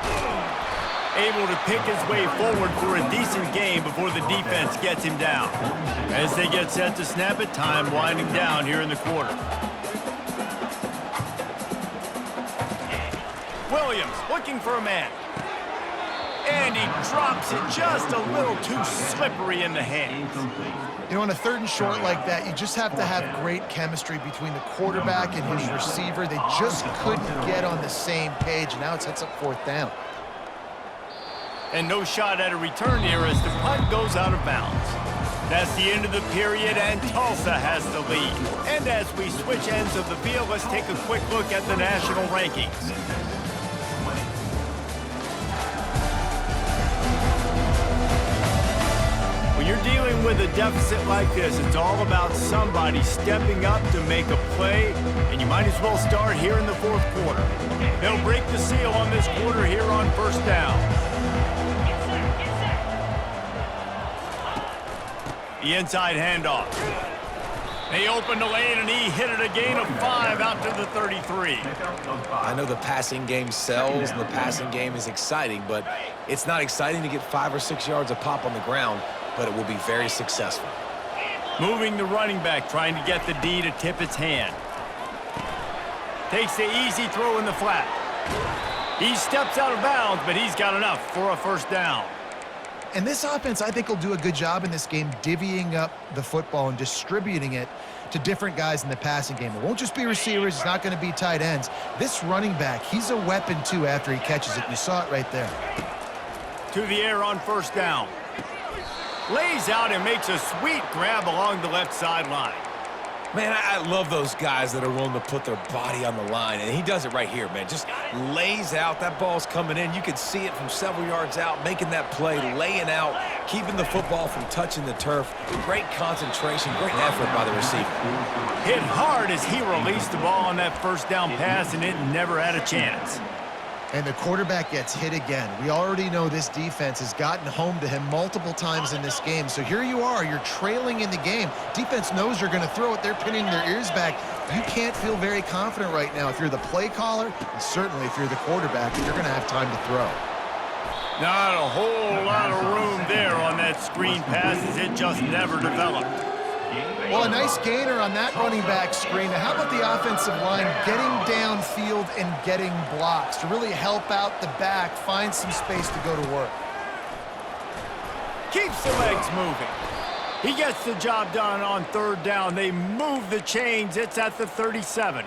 Able to pick his way forward for a decent game before the defense gets him down. As they get set to snap it, time winding down here in the quarter. Williams looking for a man. And he drops it just a little too slippery in the hands. You know, on a 3rd and short like that, you just have to have great chemistry between the quarterback and his receiver. They just couldn't get on the same page. Now it sets up 4th down. And no shot at a return here as the punt goes out of bounds. That's the end of the period, and Tulsa has the lead. And as we switch ends of the field, let's take a quick look at the national rankings. When you're dealing with a deficit like this, it's all about somebody stepping up to make a play, and you might as well start here in the 4th quarter. They'll break the seal on this quarter here on 1st down. The inside handoff. They opened the lane, and he hit it a gain of 5 out to the 33. I know the passing game sells, and the passing game is exciting, but it's not exciting to get 5 or 6 yards a pop on the ground, but it will be very successful. Moving the running back, trying to get the D to tip its hand. Takes the easy throw in the flat. He steps out of bounds, but he's got enough for a first down. And this offense, I think, will do a good job in this game divvying up the football and distributing it to different guys in the passing game. It won't just be receivers. It's not going to be tight ends. This running back, he's a weapon, too, after he catches it. You saw it right there. To the air on first down. Lays out and makes a sweet grab along the left sideline. Man, I love those guys that are willing to put their body on the line, and he does it right here, man. Just lays out. That ball's coming in. You can see it from several yards out, making that play, laying out, keeping the football from touching the turf. Great concentration, great effort by the receiver. Hit hard as he released the ball on that first down pass, and it never had a chance. And the quarterback gets hit again. We already know this defense has gotten home to him multiple times in this game. So here you are, you're trailing in the game. Defense knows you're going to throw it. They're pinning their ears back. You can't feel very confident right now if you're the play caller, and certainly if you're the quarterback, you're going to have time to throw. Not a whole lot of room there on that screen pass as it just never developed. Well, a nice gainer on that running back screen. Now, how about the offensive line getting downfield and getting blocks to really help out the back, find some space to go to work? Keeps the legs moving. He gets the job done on third down. They move the chains. It's at the 37.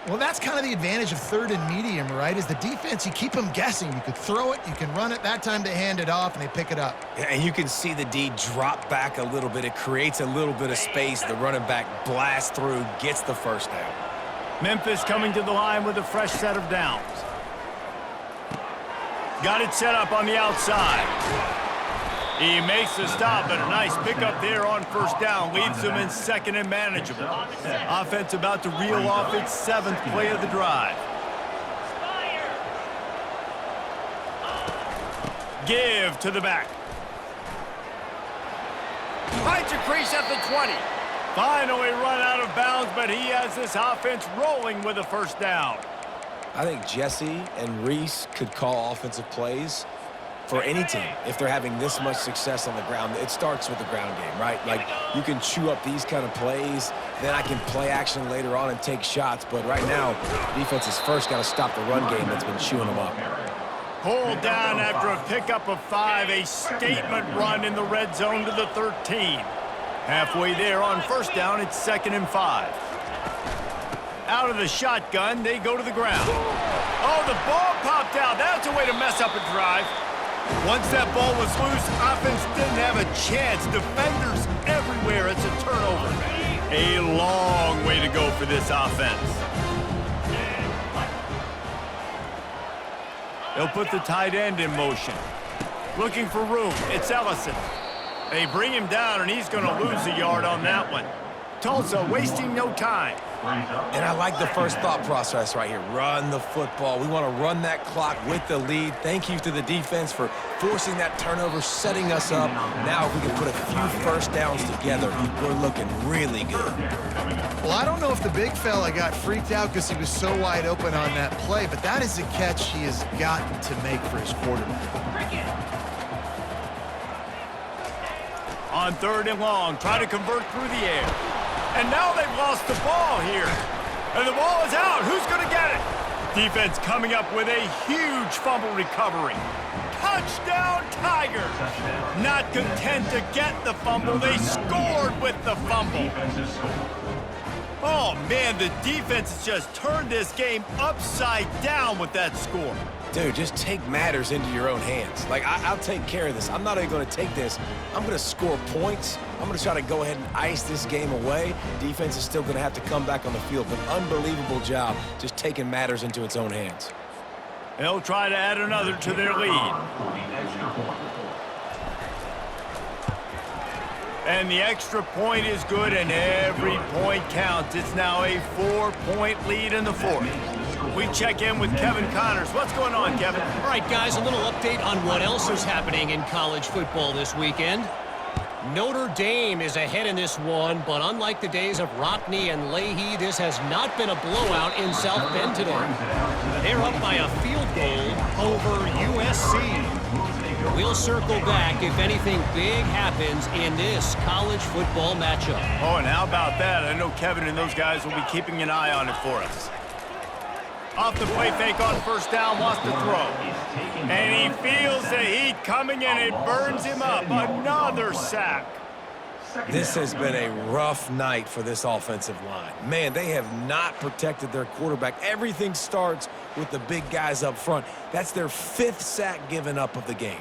Well, that's kind of the advantage of third and medium, right? Is the defense, you keep them guessing. You could throw it, you can run it. That time they hand it off, and they pick it up. Yeah, and you can see the D drop back a little bit. It creates a little bit of space. The running back blasts through, gets the first down. Memphis coming to the line with a fresh set of downs. Got it set up on the outside. He makes the stop, but a nice pickup there on first down. Leaves them in second and manageable. Offense about to reel off its 7th play of the drive. Give to the back. Finds a crease at the 20. Finally run out of bounds, but he has this offense rolling with a first down. I think Jesse and Reese could call offensive plays for any team if they're having this much success on the ground. It starts with the ground game, right? Like, you can chew up these kind of plays, then I can play action later on and take shots. But right now, defense has first got to stop the run game that's been chewing them up. Pulled down after a pickup of 5, a statement run in the red zone to the 13. Halfway there on first down, it's 2nd and 5. Out of the shotgun, they go to the ground. Oh, the ball popped out. That's a way to mess up a drive. Once that ball was loose, offense didn't have a chance. Defenders everywhere. It's a turnover. A long way to go for this offense. They'll put the tight end in motion. Looking for room. It's Ellison. They bring him down, and he's going to lose a yard on that one. Tulsa wasting no time. And I like the first thought process right here. Run the football. We want to run that clock with the lead. Thank you to the defense for forcing that turnover, setting us up. Now if we can put a few first downs together, we're looking really good. Well, I don't know if the big fella got freaked out because he was so wide open on that play, but that is a catch he has gotten to make for his quarterback. On 3rd and long, try to convert through the air. And now they've lost the ball here. And the ball is out. Who's going to get it? Defense coming up with a huge fumble recovery. Touchdown, Tigers. Not content to get the fumble, they scored with the fumble. Oh, man, the defense has just turned this game upside down with that score. Dude, just take matters into your own hands. Like, I'll take care of this. I'm not even going to take this. I'm going to score points. I'm going to try to go ahead and ice this game away. Defense is still going to have to come back on the field, but unbelievable job just taking matters into its own hands. They'll try to add another to their lead. And the extra point is good, and every point counts. It's now a 4-point lead in the 4th. We check in with Kevin Connors. What's going on, Kevin? All right, guys, a little update on what else is happening in college football this weekend. Notre Dame is ahead in this one, but unlike the days of Rockney and Leahy, this has not been a blowout in South Bend today. They're up by a field goal over USC. We'll circle back if anything big happens in this college football matchup. Oh, and how about that? I know Kevin and those guys will be keeping an eye on it for us. Off the play fake on first down, wants to throw. And he feels the heat coming and it burns him up. Another sack. This has been a rough night for this offensive line. Man, they have not protected their quarterback. Everything starts with the big guys up front. That's their 5th sack given up of the game.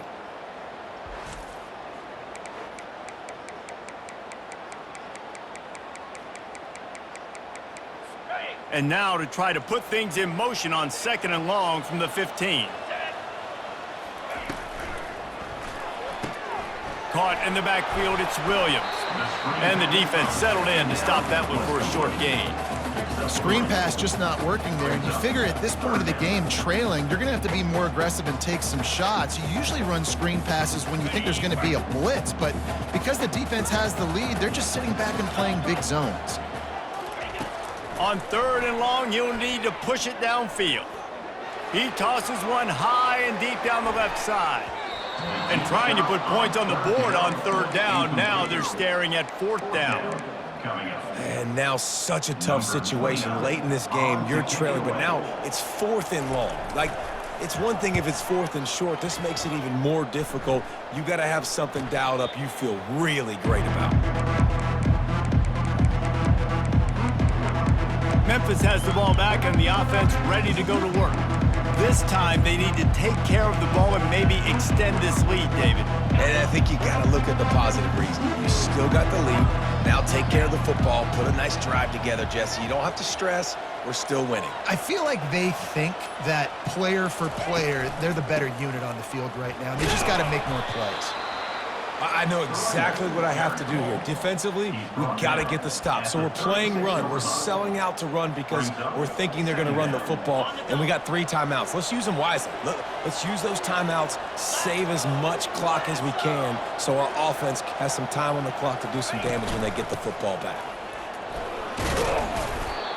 And now to try to put things in motion on 2nd and long from the 15. Caught in the backfield, it's Williams. And the defense settled in to stop that one for a short gain. Screen pass just not working there, and you figure at this point of the game, trailing, you're going to have to be more aggressive and take some shots. You usually run screen passes when you think there's going to be a blitz, but because the defense has the lead, they're just sitting back and playing big zones. On 3rd and long, he'll need to push it downfield. He tosses one high and deep down the left side. And trying to put points on the board on 3rd down. Now they're staring at 4th down. And now such a tough situation late in this game. You're trailing, but now it's 4th and long. Like, it's one thing if it's 4th and short. This makes it even more difficult. You got to have something dialed up you feel really great about. Memphis has the ball back and the offense ready to go to work. This time they need to take care of the ball and maybe extend this lead, David. And I think you got to look at the positive reason. You still got the lead. Now take care of the football. Put a nice drive together, Jesse. You don't have to stress. We're still winning. I feel like they think that player for player, they're the better unit on the field right now. They just got to make more plays. I know exactly what I have to do here. Defensively, we got to get the stop. So we're playing run. We're selling out to run because we're thinking they're going to run the football, and we got 3 timeouts. Let's use them wisely. Let's use those timeouts, save as much clock as we can so our offense has some time on the clock to do some damage when they get the football back.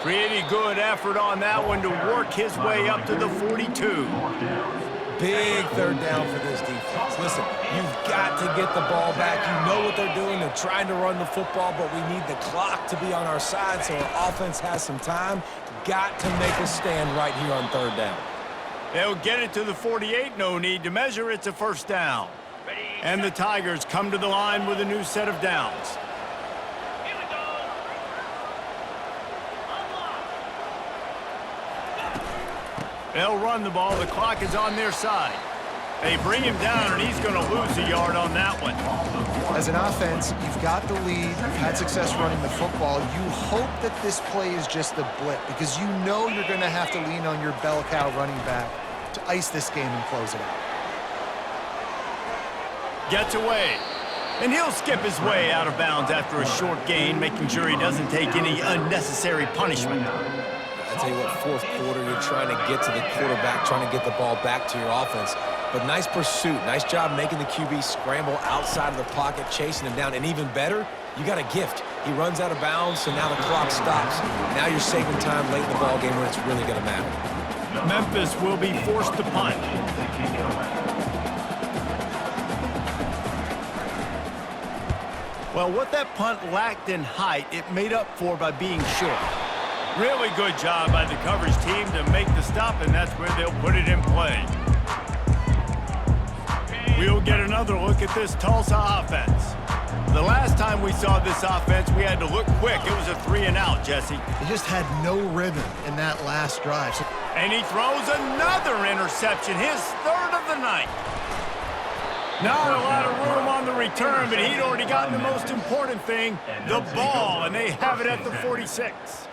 Pretty good effort on that one to work his way up to the 42. Big 3rd down for this defense. Listen, you've got to get the ball back. You know what they're doing. They're trying to run the football, but we need the clock to be on our side so our offense has some time. Got to make a stand right here on 3rd down. They'll get it to the 48. No need to measure. It's a 1st down. And the Tigers come to the line with a new set of downs. They'll run the ball. The clock is on their side. They bring him down, and he's going to lose a yard on that one. As an offense, you've got the lead. You've had success running the football. You hope that this play is just a blip because you know you're going to have to lean on your bell cow running back to ice this game and close it out. Gets away. And he'll skip his way out of bounds after a short gain, making sure he doesn't take any unnecessary punishment. I tell you what, 4th quarter, you're trying to get to the quarterback, trying to get the ball back to your offense. But nice pursuit. Nice job making the QB scramble outside of the pocket, chasing him down. And even better, you got a gift. He runs out of bounds, so now the clock stops. Now you're saving time late in the ballgame when it's really going to matter. Memphis will be forced to punt. Well, what that punt lacked in height, it made up for by being short. Really good job by the coverage team to make the stop, and that's where they'll put it in play. We'll get another look at this Tulsa offense. The last time we saw this offense, we had to look quick. It was a 3-and-out, Jesse. They just had no rhythm in that last drive. And he throws another interception, his 3rd of the night. Not a lot of room on the return, but he'd already gotten the most important thing, the ball, and they have it at the 46.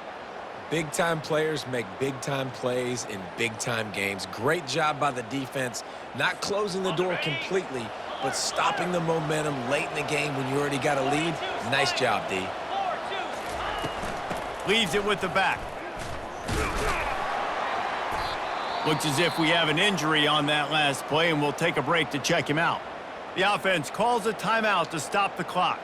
Big-time players make big-time plays in big-time games. Great job by the defense, not closing the door completely, but stopping the momentum late in the game when you already got a lead. Nice job, D. Leaves it with the back. Looks as if we have an injury on that last play, and we'll take a break to check him out. The offense calls a timeout to stop the clock.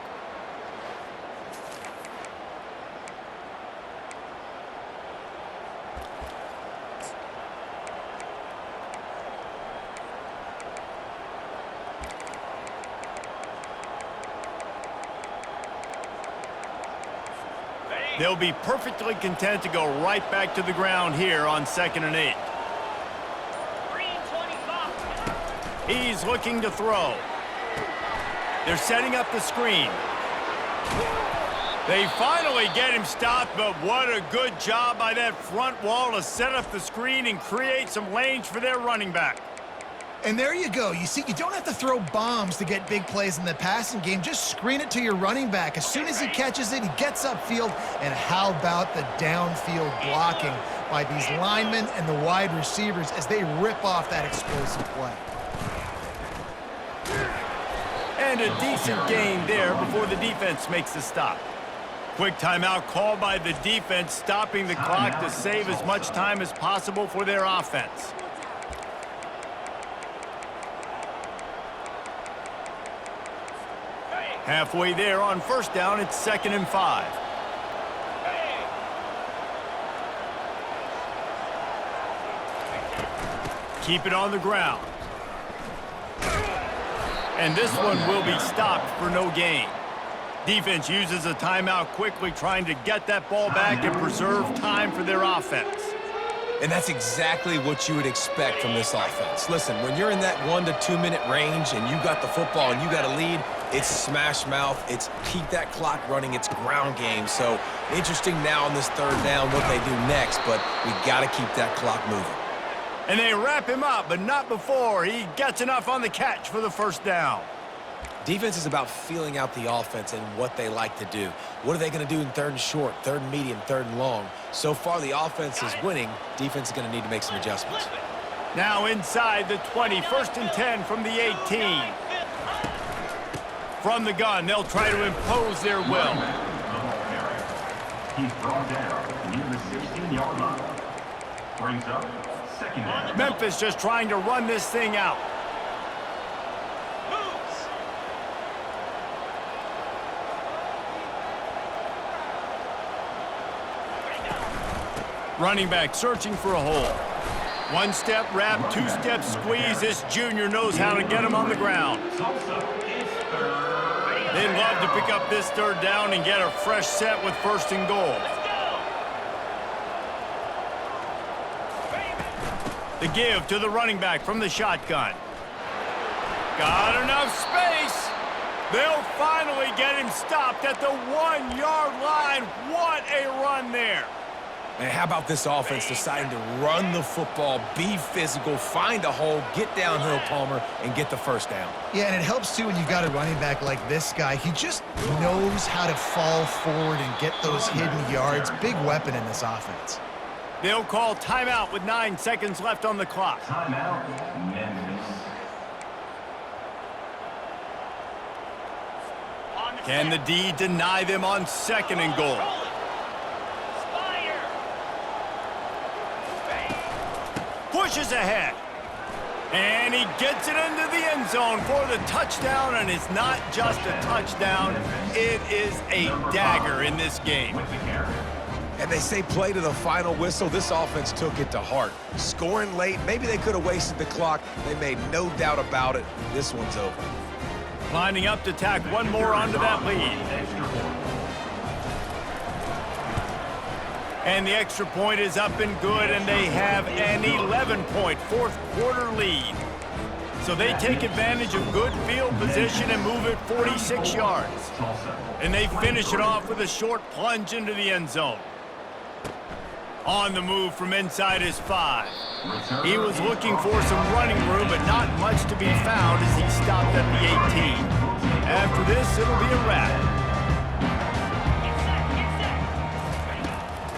They'll be perfectly content to go right back to the ground here on 2nd and 8. He's looking to throw. They're setting up the screen. They finally get him stopped, but what a good job by that front wall to set up the screen and create some lanes for their running back. And there you go. You see, you don't have to throw bombs to get big plays in the passing game. Just screen it to your running back. As soon as he catches it, he gets upfield. And how about the downfield blocking by these linemen and the wide receivers as they rip off that explosive play. And a decent gain there before the defense makes the stop. Quick timeout called by the defense, stopping the clock to save as much time as possible for their offense. Halfway there on 1st down, it's 2nd and 5. Keep it on the ground. And this one will be stopped for no gain. Defense uses a timeout quickly, trying to get that ball back and preserve time for their offense. And that's exactly what you would expect from this offense. Listen, when you're in that 1 to 2 minute range and you got the football and you got a lead, it's smash mouth, it's keep that clock running, it's ground game. So interesting now on this 3rd down what they do next, but we got to keep that clock moving. And they wrap him up, but not before he gets enough on the catch for the 1st down. Defense is about feeling out the offense and what they like to do. What are they going to do in 3rd and short, 3rd and medium, 3rd and long? So far, the offense is winning. Defense is going to need to make some adjustments. Now inside the 20, 1st and 10 from the 18. From the gun, they'll try to impose their will. He's brought down near the 16-yard line. Brings up 2nd down. Memphis just trying to run this thing out. Running back searching for a hole. 1-step wrap, 2-step squeeze. This junior knows how to get him on the ground. They'd love to pick up this 3rd down and get a fresh set with 1st and goal. The give to the running back from the shotgun. Got enough space. They'll finally get him stopped at the 1-yard line. What a run there. And how about this offense deciding to run the football, be physical, find a hole, get downhill, Palmer, and get the 1st down? Yeah, and it helps, too, when you've got a running back like this guy. He just knows how to fall forward and get those hidden yards. Big weapon in this offense. They'll call timeout with 9 seconds left on the clock. Timeout, Memphis. Can the D deny them on 2nd and goal? Pushes ahead. And he gets it into the end zone for the touchdown, and it's not just a touchdown, it is a dagger in this game. And they say play to the final whistle. This offense took it to heart. Scoring late, maybe they could have wasted the clock. They made no doubt about it. This one's over. Lining up to tack one more onto that lead. And the extra point is up and good, and they have an 11-point 4th quarter lead. So they take advantage of good field position and move it 46 yards. And they finish it off with a short plunge into the end zone. On the move from inside his 5. He was looking for some running room, but not much to be found as he stopped at the 18. After this, it'll be a wrap.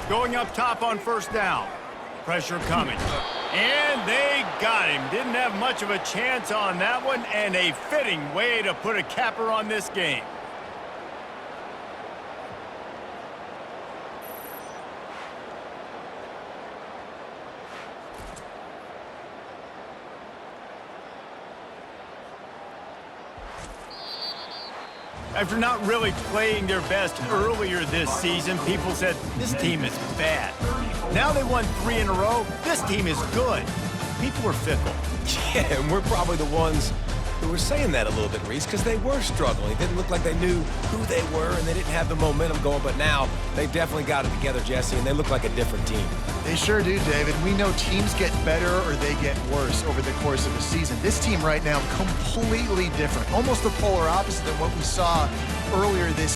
Going up top on 1st down. Pressure coming. And they got him. Didn't have much of a chance on that one, and a fitting way to put a capper on this game. After not really playing their best earlier this season, people said, this team is bad. Now they won 3 in a row. This team is good. People are fickle. Yeah, and we're probably the ones We were saying that a little bit, Reese, because they were struggling. It didn't look like they knew who they were, and they didn't have the momentum going. But now they definitely got it together, Jesse, and they look like a different team. They sure do, David. We know teams get better or they get worse over the course of a season. This team right now, completely different. Almost the polar opposite than what we saw earlier this